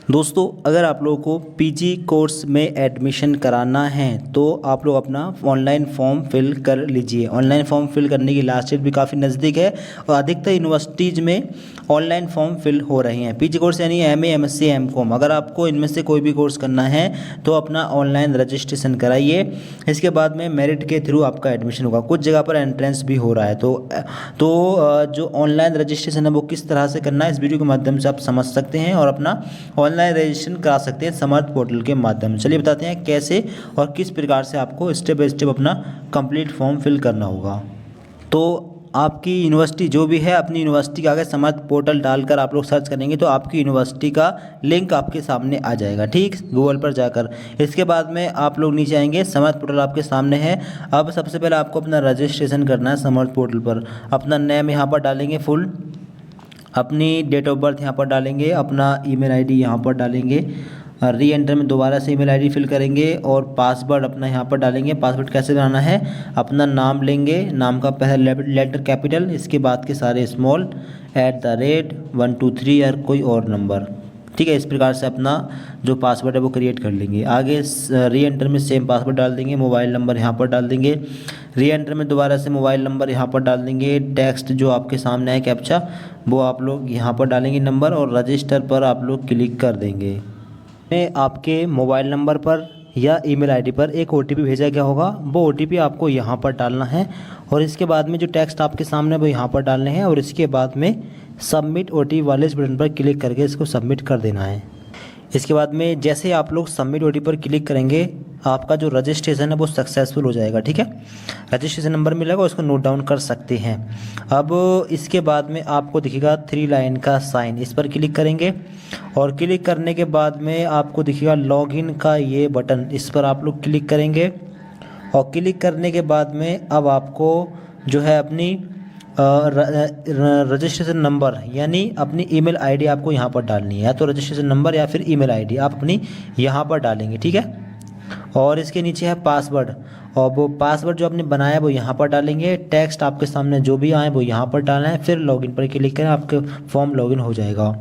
दोस्तों, अगर आप लोगों को पीजी कोर्स में एडमिशन कराना है तो आप लोग अपना ऑनलाइन फॉर्म फिल कर लीजिए। ऑनलाइन फॉर्म फिल करने की लास्ट डेट भी काफ़ी नज़दीक है और अधिकतर यूनिवर्सिटीज़ में ऑनलाइन फॉर्म फिल हो रहे हैं। पीजी कोर्स यानी एमए, एमएससी, एमकॉम, अगर आपको इनमें से कोई भी कोर्स करना है तो अपना ऑनलाइन रजिस्ट्रेशन कराइए। इसके बाद में मेरिट के थ्रू आपका एडमिशन होगा। कुछ जगह पर एंट्रेंस भी हो रहा है जो ऑनलाइन रजिस्ट्रेशन है वो किस तरह से करना है इस वीडियो के माध्यम से आप समझ सकते हैं और अपना ऑनलाइन रजिस्ट्रेशन करा सकते हैं समर्थ पोर्टल के माध्यम से। चलिए बताते हैं कैसे और किस प्रकार से आपको स्टेप बाय स्टेप अपना कंप्लीट फॉर्म फिल करना होगा। तो आपकी यूनिवर्सिटी जो भी है, अपनी यूनिवर्सिटी का आगे समर्थ पोर्टल डालकर आप लोग सर्च करेंगे तो आपकी यूनिवर्सिटी का लिंक आपके सामने आ जाएगा, ठीक, गूगल पर जाकर। इसके बाद में आप लोग नीचे आएंगे, समर्थ पोर्टल आपके सामने है। अब सबसे पहले आपको अपना रजिस्ट्रेशन करना है समर्थ पोर्टल पर। अपना नेम यहाँ पर डालेंगे फुल, अपनी डेट ऑफ बर्थ यहाँ पर डालेंगे, अपना ईमेल आईडी यहाँ पर डालेंगे, री एंटर में दोबारा से ईमेल आईडी फिल करेंगे और पासवर्ड अपना यहाँ पर डालेंगे। पासवर्ड कैसे बनाना है, अपना नाम लेंगे, नाम का पहला लेटर कैपिटल, इसके बाद के सारे स्मॉल, @1 2 3 और कोई और नंबर, ठीक है। इस प्रकार से अपना जो पासवर्ड है वो क्रिएट कर लेंगे। आगे री एंटर में सेम पासवर्ड डाल देंगे, मोबाइल नंबर यहाँ पर डाल देंगे, री एंटर में दोबारा से मोबाइल नंबर यहाँ पर डाल देंगे। टेक्स्ट जो आपके सामने है कैप्चा वो आप लोग यहाँ पर डालेंगे नंबर और रजिस्टर पर आप लोग क्लिक कर देंगे। में आपके मोबाइल नंबर पर या ईमेल आईडी पर एक ओटीपी भेजा गया होगा, वो ओटीपी आपको यहाँ पर डालना है और इसके बाद में जो टेक्स्ट आपके सामने वो यहाँ पर डालने हैं और इसके बाद में सबमिट ओटीपी वाले इस बटन पर क्लिक करके इसको सबमिट कर देना है। इसके बाद में जैसे आप लोग सबमिट ओटीपी पर क्लिक करेंगे आपका जो रजिस्ट्रेशन है वो सक्सेसफुल हो जाएगा, ठीक है। रजिस्ट्रेशन नंबर मिलेगा, उसको नोट डाउन कर सकते हैं। अब इसके बाद में आपको दिखेगा 3 लाइन का साइन, इस पर क्लिक करेंगे और क्लिक करने के बाद में आपको दिखेगा लॉगिन का ये बटन, इस पर आप लोग क्लिक करेंगे और क्लिक करने के बाद में अब आपको जो है अपनी रजिस्ट्रेशन नंबर यानी अपनी ईमेल आईडी आपको यहाँ पर डालनी है, या तो रजिस्ट्रेशन नंबर या फिर ईमेल आईडी आप अपनी यहाँ पर डालेंगे, ठीक है। और इसके नीचे है पासवर्ड और वो पासवर्ड जो आपने बनाया है वो यहाँ पर डालेंगे। टेक्स्ट आपके सामने जो भी आए वो यहाँ पर डालना है, फिर लॉगिन पर क्लिक करें, आपके फॉर्म लॉगिन हो जाएगा।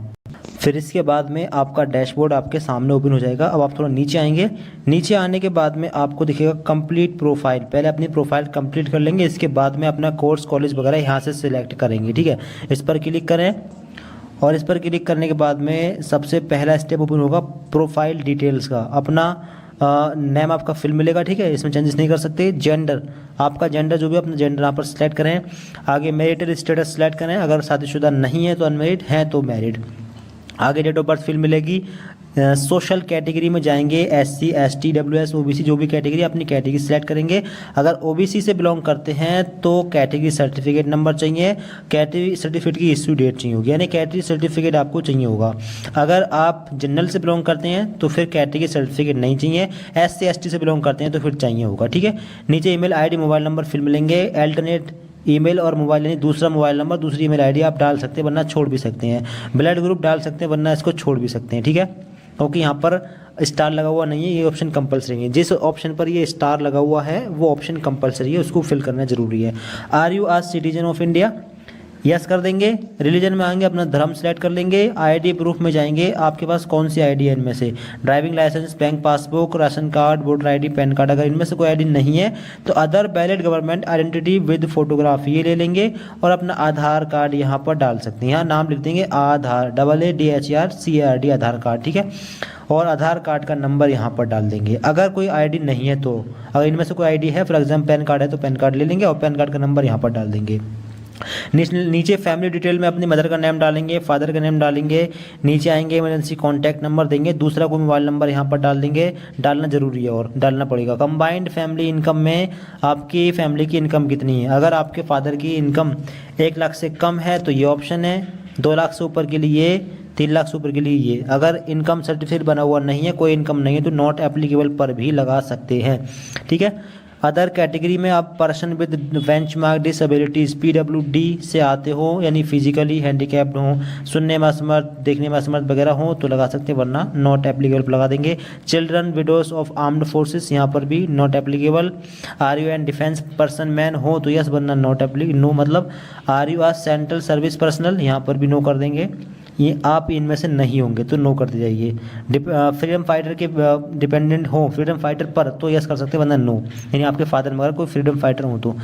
फिर इसके बाद में आपका डैशबोर्ड आपके सामने ओपन हो जाएगा। अब आप थोड़ा नीचे आएंगे, नीचे आने के बाद में आपको दिखेगा कंप्लीट प्रोफाइल। पहले अपनी प्रोफाइल कंप्लीट कर लेंगे, इसके बाद में अपना कोर्स कॉलेज वगैरह यहाँ से सिलेक्ट करेंगे, ठीक है। इस पर क्लिक करें और इस पर क्लिक करने के बाद में सबसे पहला स्टेप ओपन होगा प्रोफाइल डिटेल्स का। अपना नेम आपका फिल मिलेगा, ठीक है, इसमें चेंजेस नहीं कर सकते। जेंडर, आपका जेंडर जो भी अपना जेंडर यहाँ पर सिलेक्ट करें। आगे मैरिटल स्टेटस सिलेक्ट करें, अगर शादीशुदा नहीं है तो अनमैरिड, हैं तो मैरिड। आगे डेट ऑफ बर्थ फिल मिलेगी। सोशल कैटेगरी में जाएंगे, SC ST WS OBC जो भी कैटेगरी, अपनी कैटेगरी सेलेक्ट करेंगे। अगर OBC से बिलोंग करते हैं तो कैटेगरी सर्टिफिकेट नंबर चाहिए, कैटेगरी सर्टिफिकेट की इश्यू डेट चाहिए होगी, यानी कैटेगरी सर्टिफिकेट आपको चाहिए होगा। अगर आप जनरल से बिलोंग करते हैं तो फिर कैटेगरी सर्टिफिकेट नहीं चाहिए, SC ST से बिलोंग करते हैं तो फिर चाहिए होगा, ठीक है। नीचे email ID mobile number fill मिलेंगे। अल्टरनेट ईमेल और मोबाइल यानी दूसरा मोबाइल नंबर दूसरी ईमेल आईडी आप डाल सकते हैं वरना छोड़ भी सकते हैं। ब्लड ग्रुप डाल सकते हैं वरना इसको छोड़ भी सकते हैं, ठीक है, क्योंकि यहाँ पर स्टार लगा हुआ नहीं है, ये ऑप्शन कंपलसरी है। जिस ऑप्शन पर ये स्टार लगा हुआ है वो ऑप्शन कंपलसरी है, उसको फिल करना जरूरी है। Are you a citizen of India, yes कर देंगे। रिलीजन में आएंगे, अपना धर्म सेलेक्ट कर लेंगे। आईडी प्रूफ में जाएंगे, आपके पास कौन सी आईडी है इनमें से, driving licence, bank passbook, ration card, voter ID, PAN card. अगर इनमें से कोई आईडी नहीं है तो other valid government identity with photograph ये ले लेंगे और अपना आधार कार्ड यहाँ पर डाल सकते हैं। यहाँ नाम लिख देंगे आधार, AADHARCARD आधार कार्ड, ठीक है। और आधार कार्ड का नंबर यहाँ पर डाल देंगे। अगर कोई आईडी नहीं है तो, अगर इनमें से कोई आईडी है, फॉर एग्जाम्पल पैन कार्ड है तो पैन कार्ड ले लेंगे और पैन कार्ड का नंबर यहाँ पर डाल देंगे। नीचे फैमिली डिटेल में अपनी मदर का नेम डालेंगे, फादर का नेम डालेंगे। नीचे आएंगे, इमरजेंसी कॉन्टैक्ट नंबर देंगे, दूसरा कोई मोबाइल नंबर यहाँ पर डाल देंगे, डालना जरूरी है और डालना पड़ेगा। कंबाइंड फैमिली इनकम में आपकी फैमिली की इनकम कितनी है, अगर आपके फादर की इनकम 1 लाख से कम है तो ये ऑप्शन है, 2 लाख से ऊपर के लिए ये, 3 लाख से ऊपर के लिए ये। अगर इनकम सर्टिफिकेट बना हुआ नहीं है, कोई इनकम नहीं है तो नॉट एप्लीकेबल पर भी लगा सकते हैं, ठीक है। अदर कैटेगरी में आप person with benchmark disabilities PWD से आते हो, यानी फिजिकली हैंडीकैप्ड हो, सुनने में असमर्थ, देखने में असमर्थ वगैरह हो तो लगा सकते हैं, वरना नॉट एप्लीकेबल पर लगा देंगे। Children widows of armed forces, यहाँ पर भी not applicable. Are you an defence person man हो तो यस, वरना नॉट एप्लीकेबल, नो मतलब। Are you are central service personnel, यहाँ पर भी नो कर देंगे। ये आप इनमें से नहीं होंगे तो नो करते जाइए। फ्रीडम फाइटर के डिपेंडेंट हो फ्रीडम फाइटर पर तो यस कर सकते हैं, वरना नो। यानी आपके फादर मगर कोई फ्रीडम फाइटर हो तो।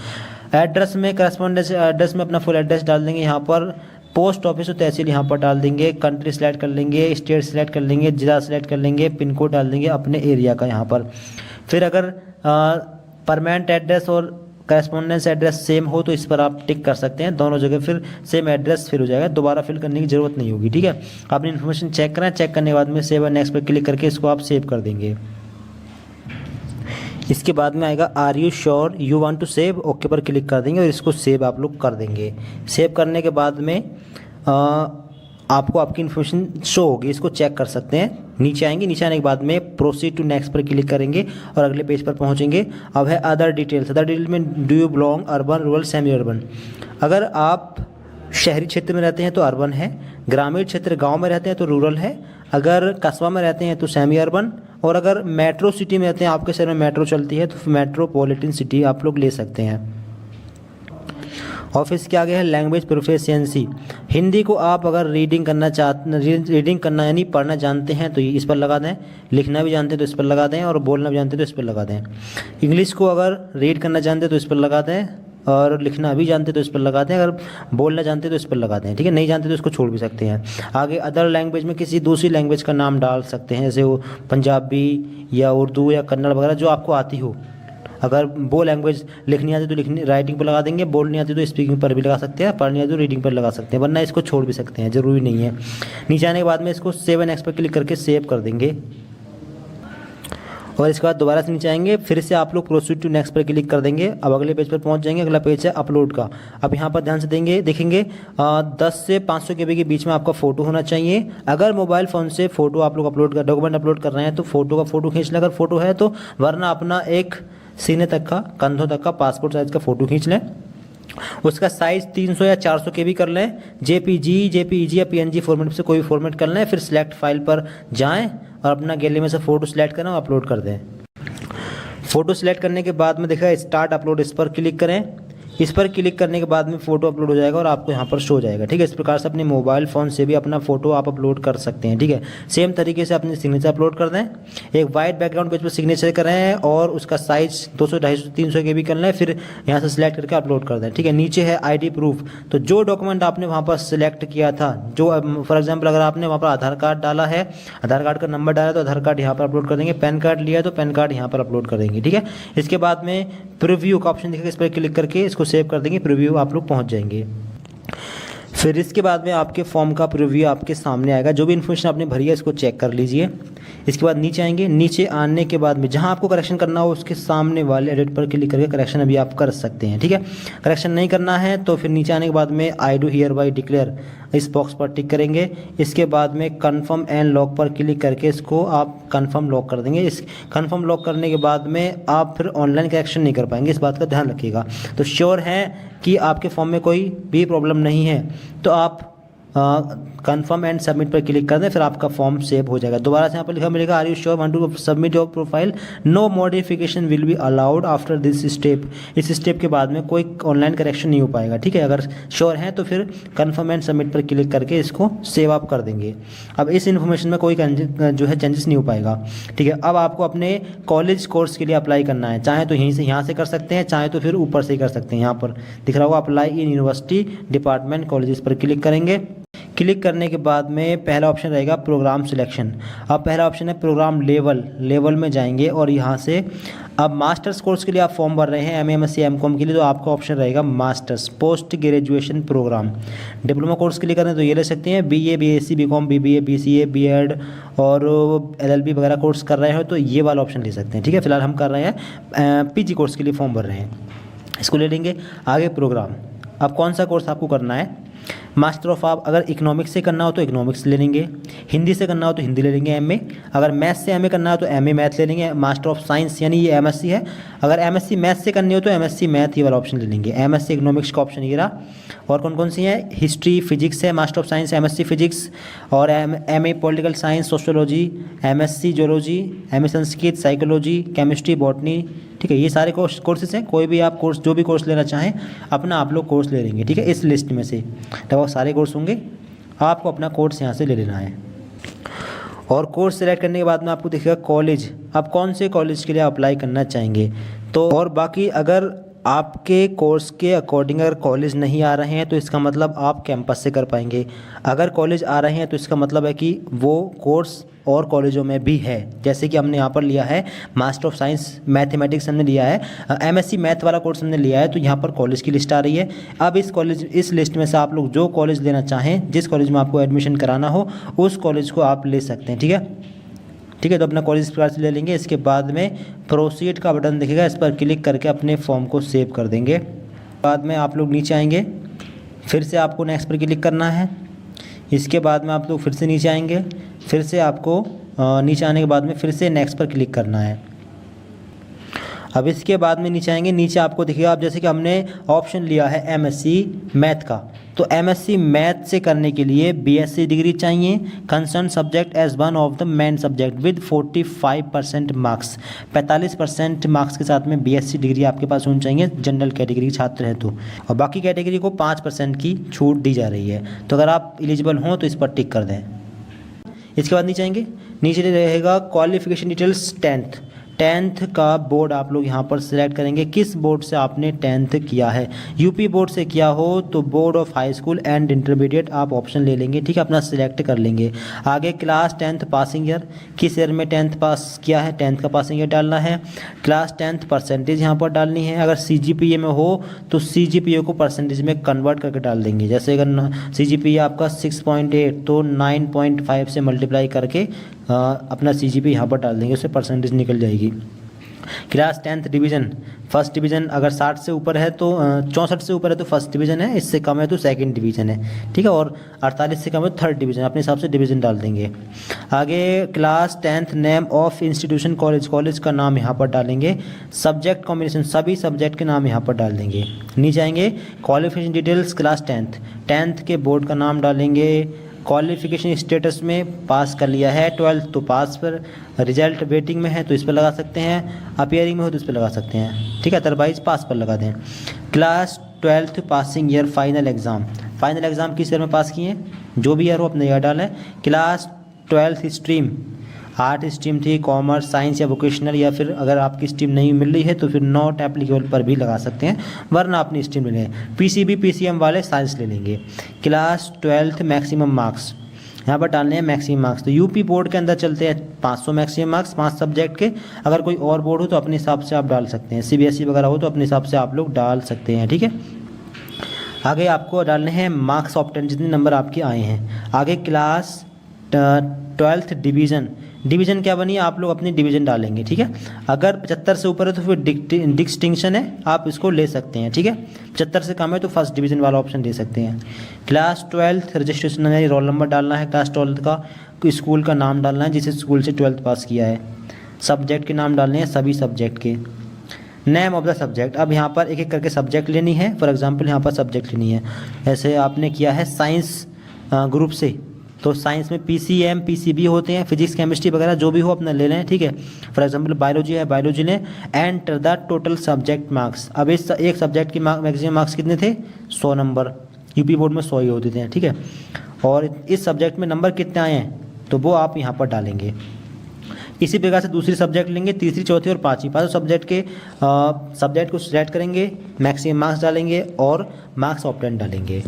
एड्रेस में करस्पॉन्डेंस एड्रेस में अपना फुल एड्रेस डाल देंगे यहाँ पर। पोस्ट ऑफिस और तहसील यहाँ पर डाल देंगे। कंट्री सेलेक्ट कर लेंगे, स्टेट सेलेक्ट कर लेंगे, जिला सेलेक्ट कर लेंगे, पिन कोड डाल देंगे अपने एरिया का यहाँ पर। फिर अगर परमानेंट एड्रेस और करस्पॉन्डेंस एड्रेस सेम हो तो इस पर आप टिक कर सकते हैं, दोनों जगह फिर सेम एड्रेस फिल हो जाएगा, दोबारा फिल करने की ज़रूरत नहीं होगी। ठीक है, आपने इन्फॉर्मेशन चेक करें, चेक करने के बाद में सेव एंड नेक्स्ट पर क्लिक करके इसको आप सेव कर देंगे। इसके बाद में आएगा are you sure you want to save, okay पर क्लिक कर देंगे और इसको सेव आप लोग कर देंगे। सेव करने के बाद में आपको आपकी इन्फॉर्मेशन शो होगी, इसको चेक कर सकते हैं। नीचे आएंगे, नीचे आने के बाद में प्रोसीड टू नेक्स्ट पर क्लिक करेंगे और अगले पेज पर पहुंचेंगे। अब है अदर डिटेल्स। अदर डिटेल में do you belong urban, rural, semi urban. अगर आप शहरी क्षेत्र में रहते हैं तो अर्बन है, ग्रामीण क्षेत्र गांव में रहते हैं तो रूरल है, अगर कस्बा में रहते हैं तो सेमी अर्बन, और अगर मेट्रो सिटी में रहते हैं, आपके शहर में मेट्रो चलती है तो मेट्रोपॉलिटन सिटी आप लोग ले सकते हैं। ऑफिस के आगे है लैंग्वेज प्रोफिशिएंसी। हिंदी को आप अगर रीडिंग करना यानी पढ़ना जानते हैं तो इस पर लगा दें, लिखना भी जानते हैं तो इस पर लगा दें, और बोलना भी जानते हैं तो इस पर लगा दें। इंग्लिश को अगर रीड करना जानते हैं तो इस पर लगा दें, और लिखना भी जानते तो इस पर लगा दें, अगर बोलना जानते तो इस पर लगा दें। ठीक है, नहीं जानते तो इसको छोड़ भी सकते हैं। आगे अदर लैंग्वेज में किसी दूसरी लैंग्वेज का नाम डाल सकते हैं, जैसे वो पंजाबी या उर्दू या कन्नड़ वगैरह जो आपको आती हो। अगर वो लैंग्वेज लिखनी आती तो लिखनी राइटिंग पर लगा देंगे, बोलनी आती तो स्पीकिंग पर भी लगा सकते हैं, पढ़नी आती तो रीडिंग पर लगा सकते हैं, वरना इसको छोड़ भी सकते हैं, ज़रूरी नहीं है। नीचे आने के बाद में इसको सेव एंड नेक्स्ट पर क्लिक करके सेव कर देंगे और इसके बाद दोबारा से नीचे आएंगे, फिर से आप लोग प्रोसीड टू नेक्स्ट पर क्लिक कर देंगे। अब अगले पेज पर पहुंच जाएंगे। अगला पेज है अपलोड का। अब यहाँ पर ध्यान से देखेंगे 10 से 500 KB के बीच में आपका फ़ोटो होना चाहिए। अगर मोबाइल फ़ोन से फ़ोटो आप लोग डॉक्यूमेंट अपलोड कर रहे हैं तो फ़ोटो का फ़ोटो खींच लें अगर फ़ोटो है तो, वरना अपना एक सीने तक का, कंधों तक का पासपोर्ट साइज़ का फ़ोटो खींच लें। उसका साइज़ 300 या 400 KB कर लें। JPG या PNG फॉर्मेट से कोई फॉर्मेट कर लें। फिर सिलेक्ट फाइल पर जाएं और अपना गैलरी में से फ़ोटो सिलेक्ट करें और अपलोड कर दें। फ़ोटो सिलेक्ट करने के बाद में देखा स्टार्ट अपलोड, इस पर क्लिक करें। इस पर क्लिक करने के बाद में फ़ोटो अपलोड हो जाएगा और आपको यहाँ पर शो हो जाएगा। ठीक है, इस प्रकार से अपने मोबाइल फ़ोन से भी अपना फ़ोटो आप अपलोड कर सकते हैं। ठीक है, सेम तरीके से अपनी सिग्नेचर अपलोड कर दें। एक वाइट बैकग्राउंड पेज पर सिग्नेचर करें और उसका साइज़ 200, 250, 300 KB कर लें। फिर यहाँ से सिलेक्ट करके अपलोड कर दें। ठीक है, नीचे है ID प्रूफ। तो जो डॉक्यूमेंट आपने वहाँ पर सिलेक्ट किया था, जो फॉर एग्जाम्पल अगर आपने वहाँ पर आधार कार्ड डाला है, आधार कार्ड का नंबर डाला तो आधार कार्ड यहाँ पर अपलोड कर देंगे। पैन कार्ड लिया तो पैन कार्ड यहाँ पर अपलोड कर देंगे। ठीक है, इसके बाद में प्रीव्यू का ऑप्शन दिखेगा, इस पर क्लिक करके इसको सेव कर देंगे। प्रीव्यू आप लोग पहुंच जाएंगे। फिर इसके बाद में आपके फॉर्म का प्रीव्यू आपके सामने आएगा। जो भी इन्फॉर्मेशन आपने भरी है इसको चेक कर लीजिए। इसके बाद नीचे आएंगे। नीचे आने के बाद में जहां आपको करेक्शन करना हो उसके सामने वाले एडिट पर क्लिक करके करेक्शन अभी आप कर सकते हैं। ठीक है, करेक्शन नहीं करना है तो फिर नीचे आने के बाद में I do here by declare इस बॉक्स पर टिक करेंगे। इसके बाद में कन्फर्म एंड लॉक पर क्लिक करके इसको आप कन्फर्म लॉक कर देंगे। इस कन्फर्म लॉक करने के बाद में आप फिर ऑनलाइन करेक्शन नहीं कर पाएंगे, इस बात का ध्यान रखिएगा। तो श्योर है कि आपके फॉर्म में कोई भी प्रॉब्लम नहीं है तो आप कन्फर्म एंड सबमिट पर क्लिक कर दें, फिर आपका फॉर्म सेव हो जाएगा। दोबारा से यहाँ पर लिखा मिलेगा are you sure want to submit your profile, no modification will be allowed after this step. इस स्टेप के बाद में कोई ऑनलाइन करेक्शन नहीं हो पाएगा। ठीक है, अगर श्योर है तो फिर कन्फर्म एंड सबमिट पर क्लिक करके इसको सेव आप कर देंगे। अब इस इन्फॉर्मेशन में कोई जो है चेंजेस नहीं हो पाएगा। ठीक है, अब आपको अपने कॉलेज कोर्स के लिए अप्लाई करना है, चाहे तो यहीं से यहाँ से कर सकते हैं, चाहे तो फिर ऊपर से ही कर सकते हैं। यहाँ पर दिख रहा होगा apply in university department colleges पर क्लिक करेंगे। क्लिक करने के बाद में पहला ऑप्शन रहेगा प्रोग्राम सिलेक्शन। अब पहला ऑप्शन है प्रोग्राम लेवल में जाएंगे और यहाँ से अब मास्टर्स कोर्स के लिए आप फॉर्म भर रहे हैं MA MSc MCOM के लिए तो आपका ऑप्शन रहेगा masters post graduation programme. Diploma course के लिए करें तो ये ले सकते हैं BA BSc BCom BBA BCA B.Ed और LLB वगैरह कोर्स कर रहे हो तो ये वाला ऑप्शन ले सकते हैं। ठीक है, फिलहाल हम कर रहे हैं PG कोर्स के लिए फॉर्म भर रहे हैं, इसको ले लेंगे। आगे प्रोग्राम, अब कौन सा कोर्स आपको करना है। मास्टर ऑफ आप अगर इकोनॉमिक्स से करना हो तो इकोनॉमिक्स ले लेंगे, हिंदी से करना हो तो हिंदी ले लेंगे MA, अगर मैथ्स से MA करना हो तो MA मैथ ले लेंगे। मास्टर ऑफ साइंस यानी ये MSc है, अगर MSc मैथ से करनी हो तो MSc मैथ ये वाला ऑप्शन ले लेंगे। MSc इकोनॉमिक्स का ऑप्शन ये रहा। और कौन कौन सी है, हिस्ट्री फिजिक्स है, master of science MSc physics, और MA political science sociology, MSc zoology, MA Sanskrit psychology chemistry botany. ठीक है, ये सारे कोर्सेज हैं। कोई भी आप कोर्स जो भी कोर्स लेना चाहें अपना आप लोग कोर्स ले लेंगे। ठीक है, इस लिस्ट में से लगभग सारे कोर्स होंगे। आपको अपना कोर्स यहाँ से ले लेना है। और कोर्स सेलेक्ट करने के बाद में आपको दिखेगा कॉलेज, आप कौन से कॉलेज के लिए अप्लाई करना चाहेंगे। तो और बाकी अगर आपके कोर्स के अकॉर्डिंग अगर कॉलेज नहीं आ रहे हैं तो इसका मतलब आप कैंपस से कर पाएंगे। अगर कॉलेज आ रहे हैं तो इसका मतलब है कि वो कोर्स और कॉलेजों में भी है। जैसे कि हमने यहाँ पर लिया है मास्टर ऑफ साइंस मैथमेटिक्स हमने लिया है, एमएससी मैथ वाला कोर्स हमने लिया है, तो यहाँ पर कॉलेज की लिस्ट आ रही है। अब इस लिस्ट में से आप लोग जो कॉलेज लेना चाहें, जिस कॉलेज में आपको एडमिशन कराना हो उस कॉलेज को आप ले सकते हैं। ठीक है, तो अपना कॉलेज इस प्रकार से ले लेंगे। इसके बाद में प्रोसीड का बटन दिखेगा, इस पर क्लिक करके अपने फॉर्म को सेव कर देंगे। बाद में आप लोग नीचे आएंगे, फिर से आपको नेक्स्ट पर क्लिक करना है। इसके बाद में आप लोग फिर से नीचे आएंगे, फिर से आपको नीचे आने के बाद में फिर से नेक्स्ट पर क्लिक करना है। अब इसके बाद में नीचे आएंगे, नीचे आपको दिखेगा, अब जैसे कि हमने ऑप्शन लिया है एमएससी मैथ का, तो एमएससी मैथ से करने के लिए बीएससी डिग्री चाहिए, concern subject as one of the main subject with 45% marks, 45% marks के साथ में बीएससी डिग्री आपके पास होनी चाहिए जनरल कैटेगरी के छात्र हैं तो। और बाकी कैटेगरी को 5% की छूट दी जा रही है, तो अगर आप एलिजिबल हों तो इस पर टिक कर दें। इसके बाद नीचे आएंगे, नीचे रहेगा क्वालिफिकेशन डिटेल्स 10th का बोर्ड आप लोग यहाँ पर सिलेक्ट करेंगे, किस बोर्ड से आपने 10th किया है। यूपी बोर्ड से किया हो तो board of high school and intermediate आप ऑप्शन ले लेंगे, ठीक है, अपना सिलेक्ट कर लेंगे। आगे क्लास 10th पासिंग ईयर, किस ईयर में 10th पास किया है, 10th का पासिंग ईयर डालना है। क्लास 10th परसेंटेज यहाँ पर डालनी है, अगर सीजीपीए में हो तो सीजीपीए को परसेंटेज में कन्वर्ट करके डाल देंगे। जैसे अगर सीजीपीए आपका 6.8 तो 9.5 से मल्टीप्लाई करके अपना सीजीपी यहाँ पर डाल देंगे, उससे परसेंटेज निकल जाएगी। Class 10th division, first division अगर 60 से ऊपर है तो 64 से ऊपर है तो फर्स्ट डिवीज़न है, इससे कम है तो सेकंड डिवीज़न है, ठीक है, और 48 से कम है तो थर्ड डिवीज़न, अपने हिसाब से डिवीज़न डाल देंगे। आगे class 10th name of institution college का नाम यहाँ पर डालेंगे। सब्जेक्ट कॉम्बिनेशन, सभी सब्जेक्ट के नाम यहाँ पर डाल देंगे। नीचे आएंगे क्वालिफिकेशन डिटेल्स क्लास 10th के बोर्ड का नाम डालेंगे। क्वालिफिकेशन स्टेटस में पास कर लिया है 12th तो पास पर, रिजल्ट वेटिंग में है तो इस पर लगा सकते हैं, अपीयरिंग में हो तो इस पर लगा सकते हैं, ठीक है, अदरवाइज पास पर लगा दें। Class 12th passing year final exam किस ईयर में पास किए, जो भी ईयर हो अपने ईयर डालें। Class 12th stream, art stream थी, कॉमर्स, साइंस या वोकेशनल, या फिर अगर आपकी स्ट्रीम नहीं मिल रही है तो फिर नॉट एप्लीकेबल पर भी लगा सकते हैं, वरना अपनी स्ट्रीम ले लें। पीसीबी पीसीएम वाले साइंस ले लेंगे। क्लास 12th मैक्सिमम मार्क्स यहाँ पर डालने हैं, मैक्सिमम मार्क्स तो यूपी बोर्ड के अंदर चलते हैं 500 मैक्सिमम मार्क्स 5 सब्जेक्ट के। अगर कोई और बोर्ड हो तो अपने हिसाब से आप डाल सकते हैं, सीबीएसई वगैरह हो तो अपने हिसाब से आप लोग डाल सकते हैं, ठीक है। आगे आपको डालने हैं मार्क्स ऑफ 10, जितने नंबर आपके आए हैं। आगे क्लास 12th डिवीज़न क्या बनी है, आप लोग अपनी डिवीज़न डालेंगे, ठीक है। अगर 75 से ऊपर है तो फिर डिस्टिंक्शन है, आप इसको ले सकते हैं, ठीक है। 75 से कम है तो फर्स्ट डिवीज़न वाला ऑप्शन ले सकते हैं। क्लास 12th रजिस्ट्रेशन यानी रोल नंबर डालना है, क्लास 12th का स्कूल का नाम डालना है जिस स्कूल से 12th पास किया है। सब्जेक्ट के नाम डालने हैं, सभी सब्जेक्ट के। नेम ऑफ द सब्जेक्ट, अब यहाँ पर एक एक करके सब्जेक्ट लेनी है। फॉर एग्जांपल यहाँ पर सब्जेक्ट लेनी है, ऐसे आपने किया है साइंस ग्रुप से तो साइंस में पीसीएम पीसीबी होते हैं, फिजिक्स केमिस्ट्री वगैरह जो भी हो अपना ले लें, ठीक है। फॉर एग्जांपल बायोलॉजी है, बायोलॉजी लें। Enter the total subject marks, अब इस एक सब्जेक्ट की मैक्सिमम मार्क्स कितने थे, 100 नंबर, यूपी बोर्ड में 100 ही होते थे, ठीक है। और इस सब्जेक्ट में नंबर कितने आए हैं तो वो आप यहाँ पर डालेंगे। इसी प्रकार से दूसरी सब्जेक्ट लेंगे, तीसरी चौथी और पाँचवीं, पाँचों सब्जेक्ट को सिलेक्ट करेंगे, मैक्सिमम मार्क्स डालेंगे और मार्क्स ऑफ 10 डालेंगे।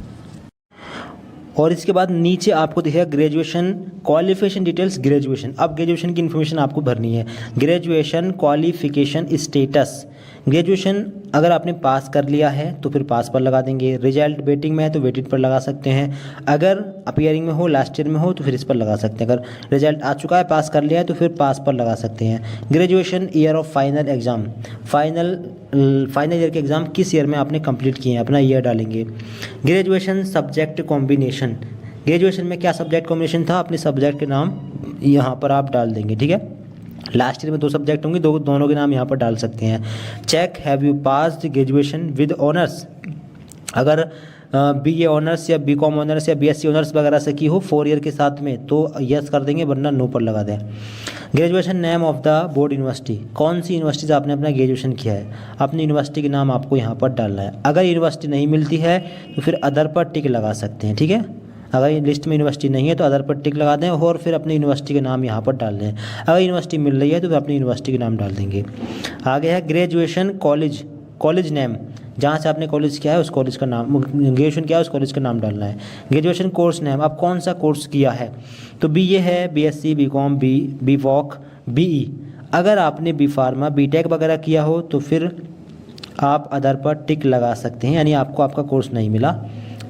और इसके बाद नीचे आपको दिखेगा ग्रेजुएशन क्वालिफिकेशन डिटेल्स ग्रेजुएशन। अब ग्रेजुएशन की इन्फॉर्मेशन आपको भरनी है। ग्रेजुएशन क्वालिफिकेशन स्टेटस, ग्रेजुएशन अगर आपने पास कर लिया है तो फिर पास पर लगा देंगे, रिजल्ट वेटिंग में है तो वेटेड पर लगा सकते हैं, अगर अपीयरिंग में हो लास्ट ईयर में हो तो फिर इस पर लगा सकते हैं, अगर रिजल्ट आ चुका है पास कर लिया है तो फिर पास पर लगा सकते हैं। Graduation year of final exam, final year के एग्ज़ाम किस ईयर में आपने कंप्लीट किए हैं अपना ईयर डालेंगे। ग्रेजुएशन सब्जेक्ट कॉम्बिनेशन, ग्रेजुएशन में क्या सब्जेक्ट कॉम्बिनेशन था अपने सब्जेक्ट के नाम यहाँ पर आप डाल देंगे, ठीक है। लास्ट ईयर में 2 सब्जेक्ट होंगे, दोनों के नाम यहाँ पर डाल सकते हैं। Check have you passed graduation with honours, अगर बीए ऑनर्स या बीकॉम ऑनर्स या बीएससी ऑनर्स वगैरह से की हो 4 ईयर के साथ में तो यस कर देंगे, वरना नो पर लगा दें। Graduation name of the board university, कौन सी यूनिवर्सिटी से आपने अपना ग्रेजुएशन किया है अपनी यूनिवर्सिटी के नाम आपको यहाँ पर डालना है। अगर यूनिवर्सिटी नहीं मिलती है तो फिर अदर पर टिक लगा सकते हैं, ठीक है। अगर ये लिस्ट में यूनिवर्सिटी नहीं है तो अदर पर टिक लगा दें और फिर अपनी यूनिवर्सिटी का नाम यहाँ पर डाल दें। अगर यूनिवर्सिटी मिल रही है तो फिर अपनी यूनिवर्सिटी का नाम डाल देंगे। आगे है ग्रेजुएशन कॉलेज, कॉलेज नेम, जहाँ से आपने कॉलेज किया है उस कॉलेज का नाम, ग्रेजुएशन किया है उस कॉलेज का नाम डालना है। ग्रेजुएशन कोर्स नेम, आप कौन सा कोर्स किया है, तो BA है, BSc, BCom, BVoc, BE। अगर आपने B Pharma, BTech वगैरह किया हो तो फिर आप अदर पर टिक लगा सकते हैं, यानी आपको आपका कोर्स नहीं मिला,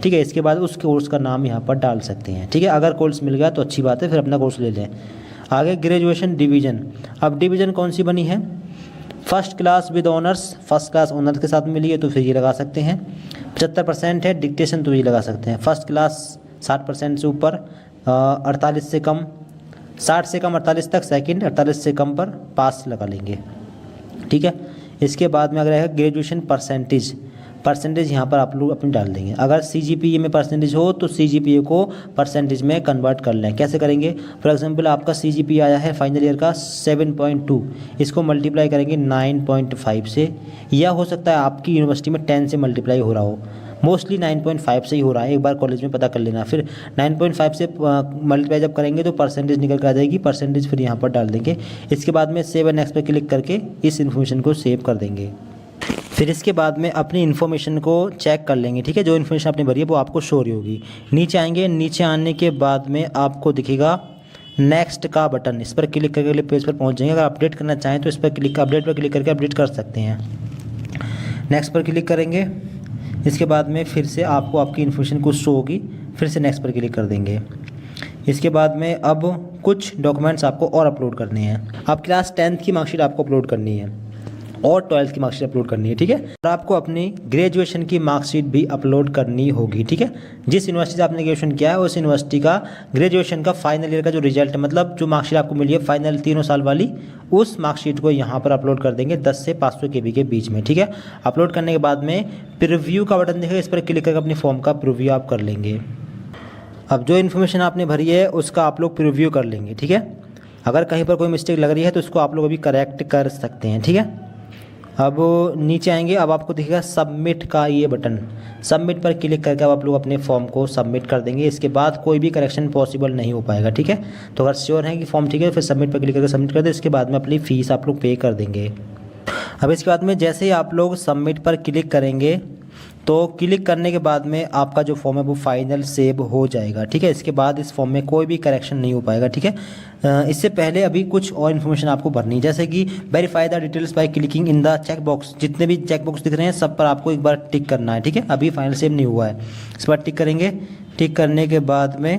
ठीक है। इसके बाद उस कोर्स का नाम यहाँ पर डाल सकते हैं, ठीक है। अगर कोर्स मिल गया तो अच्छी बात है, फिर अपना कोर्स ले लें। आगे ग्रेजुएशन डिवीज़न, अब डिवीज़न कौन सी बनी है, first class with honours, first class honours के साथ मिली है तो फिर ये लगा सकते हैं। 75% है डिक्टेशन तो ये लगा सकते हैं। फर्स्ट क्लास 60% से ऊपर, 48 से कम, 60 से कम 48 तक सेकंड, 48 से कम पर पास लगा लेंगे, ठीक है। इसके बाद में अगर है ग्रेजुएशन परसेंटेज, परसेंटेज यहाँ पर आप लोग अपनी डाल देंगे। अगर CGPA में परसेंटेज हो तो CGPA को परसेंटेज में कन्वर्ट कर लें। कैसे करेंगे, फॉर एग्जांपल आपका CGPA आया है फाइनल ईयर का 7.2, इसको मल्टीप्लाई करेंगे 9.5 से, या हो सकता है आपकी यूनिवर्सिटी में 10 से मल्टीप्लाई हो रहा हो, मोस्टली 9.5 से ही हो रहा है, एक बार कॉलेज में पता कर लेना। फिर 9.5 से मल्टीप्लाई जब करेंगे तो परसेंटेज निकल कर आ जाएगी, परसेंटेज फिर यहाँ पर डाल देंगे। इसके बाद में सेव एंड नेक्स्ट पर क्लिक करके इस इन्फॉर्मेशन को सेव कर देंगे। फिर इसके बाद में अपनी इन्फॉर्मेशन को चेक कर लेंगे, ठीक है। जो इन्फॉर्मेशन आपने भरी है वो आपको शो रही होगी। नीचे आएंगे, नीचे आने के बाद में आपको दिखेगा नेक्स्ट का बटन, इस पर क्लिक करके अगले पेज पर पहुंच जाएंगे। अगर अपडेट करना चाहें तो इस पर क्लिक, अपडेट पर क्लिक करके अपडेट कर सकते हैं। नेक्स्ट पर क्लिक करेंगे, इसके बाद में फिर से आपको आपकी इन्फॉर्मेशन कुछ शो होगी, फिर से नेक्स्ट पर क्लिक कर देंगे। इसके बाद में अब कुछ डॉक्यूमेंट्स आपको और अपलोड करने हैं। अब क्लास 10th की मार्कशीट आपको अपलोड करनी है और 12th की मार्कशीट अपलोड करनी है, ठीक है। और आपको अपनी ग्रेजुएशन की मार्कशीट भी अपलोड करनी होगी, ठीक है। जिस यूनिवर्सिटी से आपने ग्रेजुएशन किया है उस यूनिवर्सिटी का ग्रेजुएशन का फाइनल ईयर का जो रिजल्ट है, मतलब जो मार्कशीट आपको मिली है फाइनल 3 साल वाली, उस मार्कशीट को यहाँ पर अपलोड कर देंगे 10 से 500 KB के बीच में, ठीक है। अपलोड करने के बाद में प्रीव्यू का बटन दिखेगा, इस पर क्लिक करके अपनी फॉर्म का प्रीव्यू आप कर लेंगे। अब जो इन्फॉर्मेशन आपने भरी है उसका आप लोग प्रीव्यू कर लेंगे, ठीक है। अगर कहीं पर कोई मिस्टेक लग रही है तो उसको आप लोग अभी करेक्ट कर सकते हैं, ठीक है। अब नीचे आएंगे, अब आपको दिखेगा सबमिट का ये बटन, सबमिट पर क्लिक करके अब आप लोग अपने फॉर्म को सबमिट कर देंगे। इसके बाद कोई भी करेक्शन पॉसिबल नहीं हो पाएगा, ठीक है। तो अगर श्योर है कि फॉर्म ठीक है फिर सबमिट पर क्लिक करके सबमिट कर दें। इसके बाद में अपनी फ़ीस आप लोग पे कर देंगे। अब इसके बाद में जैसे ही आप लोग सबमिट पर क्लिक करेंगे तो क्लिक करने के बाद में आपका जो फॉर्म है वो फाइनल सेव हो जाएगा, ठीक है। इसके बाद इस फॉर्म में कोई भी करेक्शन नहीं हो पाएगा, ठीक है। इससे पहले अभी कुछ और इन्फॉर्मेशन आपको भरनी है, जैसे कि verify the details by clicking in the check box. जितने भी चेक बॉक्स दिख रहे हैं सब पर आपको एक बार टिक करना है, ठीक है। अभी फाइनल सेव नहीं हुआ है, इस पर टिक करेंगे। टिक करने के बाद में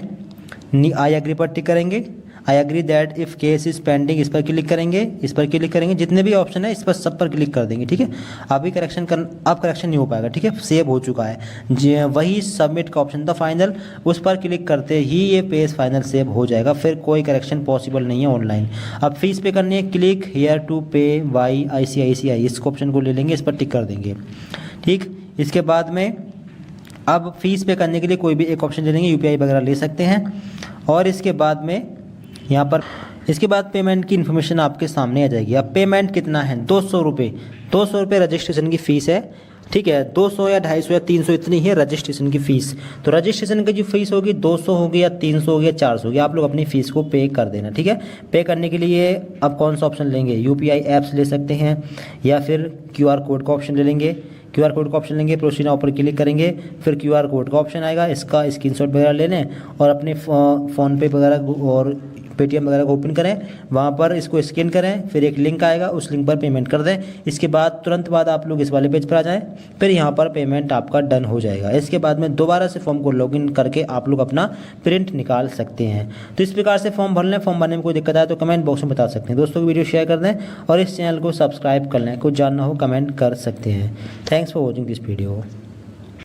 आई एग्री पर टिक करेंगे। I agree that if case is pending, इस पर क्लिक करेंगे, इस पर क्लिक करेंगे। जितने भी ऑप्शन है इस पर सब पर क्लिक कर देंगे, ठीक है। अभी करेक्शन अब करेक्शन नहीं हो पाएगा, ठीक है, सेव हो चुका है। वही सबमिट का ऑप्शन था फाइनल, उस पर क्लिक करते ही ये पेज फाइनल सेव हो जाएगा, फिर कोई करेक्शन पॉसिबल नहीं है ऑनलाइन। अब फीस पे करनी है, क्लिक हियर टू पे बाय ICICI, इसको ऑप्शन को ले लेंगे, इस पर टिक कर देंगे, ठीक। इसके बाद में अब फीस पे करने के लिए कोई भी एक ऑप्शन ले लेंगे, UPI वगैरह ले सकते हैं। और इसके बाद में यहाँ पर इसके बाद पेमेंट की इन्फॉर्मेशन आपके सामने आ जाएगी। अब पेमेंट कितना है, 200 रुपये, 200 रुपये रजिस्ट्रेशन की फ़ीस है, ठीक है। 200 या 250 या 300 इतनी है रजिस्ट्रेशन की फ़ीस। तो रजिस्ट्रेशन की जो फीस होगी 200 होगी या 300 होगी या 400 होगी, आप लोग अपनी फ़ीस को पे कर देना, ठीक है। पे करने के लिए अब कौन सा ऑप्शन लेंगे, UPI ऐप्स ले सकते हैं या फिर QR कोड का ऑप्शन ले लेंगे। QR कोड का ऑप्शन लेंगे, प्रोसीड नाउ पर क्लिक करेंगे, फिर QR कोड का ऑप्शन आएगा, इसका स्क्रीनशॉट वगैरह ले लें और अपने फ़ोनपे वगैरह और पेटीएम वगैरह को ओपन करें, वहाँ पर इसको स्कैन करें, फिर एक लिंक आएगा, उस लिंक पर पेमेंट कर दें। इसके बाद तुरंत बाद आप लोग इस वाले पेज पर आ जाएं, फिर यहाँ पर पेमेंट आपका डन हो जाएगा। इसके बाद में दोबारा से फॉर्म को लॉगिन करके आप लोग अपना प्रिंट निकाल सकते हैं। तो इस प्रकार से फॉर्म भर लें। फॉर्म भरने में कोई दिक्कत आए तो कमेंट बॉक्स में बता सकते हैं। दोस्तों को वीडियो शेयर कर दें और इस चैनल को सब्सक्राइब कर लें। कुछ जानना हो कमेंट कर सकते हैं। Thanks for watching this video.